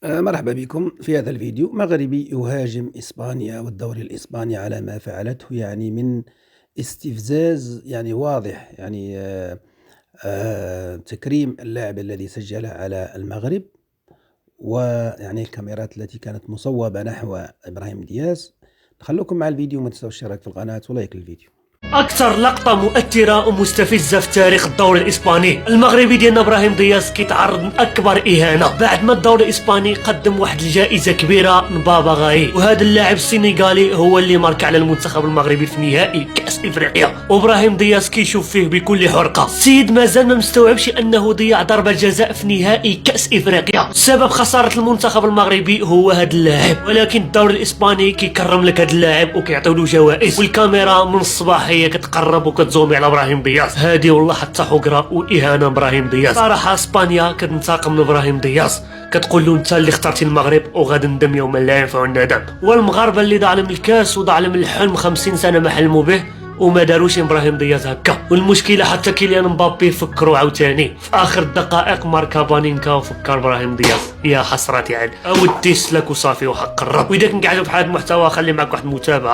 مرحبا بكم في هذا الفيديو. مغربي يهاجم إسبانيا والدوري الإسباني على ما فعلته، يعني من استفزاز يعني واضح، يعني تكريم اللاعب الذي سجل على المغرب، ويعني الكاميرات التي كانت مصوبة نحو إبراهيم دياز. خلوكم مع الفيديو، ما تنسوش الاشتراك في القناة ولايك للفيديو. أكثر لقطة مؤثرة ومستفزة في تاريخ الدوري الإسباني، المغربي ديالنا إبراهيم دياز كيتعرض لأكبر إهانة بعد ما الدوري الإسباني قدم واحد الجائزة كبيرة لبابا غاي، وهذا اللاعب السنغالي هو اللي مارك على المنتخب المغربي في نهائي كأس إفريقيا، وإبراهيم دياز كيشوف فيه بكل حرقة. السيد مازال ما مستوعبش أنه ضيع ضربة جزاء في نهائي كأس إفريقيا. سبب خسارة المنتخب المغربي هو هذا اللاعب، ولكن الدوري الإسباني كيكرم لك هذا اللاعب وكيعطيو له جوائز، والكاميرا من الصباح هي كتقرب وكتزومي على ابراهيم دياز. هذه والله حتى حقره واهانه ابراهيم دياز. صراحه اسبانيا كتنتقم من ابراهيم دياز، كتقول له انت اللي اخترتي المغرب وغادي ندم يوما لا ينفع الندم. والمغاربه اللي ضاع لهم الكاس وضاع لهم الحلم 50 سنه ما حلموا به وما داروش ابراهيم دياز هكا. والمشكله حتى كيليان مبابي فكروا عاوتاني في اخر الدقائق، ماركا بانينكا وفكر ابراهيم دياز. يا حسرتي عاد اودي سلك وصافي وحق الرب. واذا كنت عجبك هذا المحتوى خلي معك واحد المتابعه.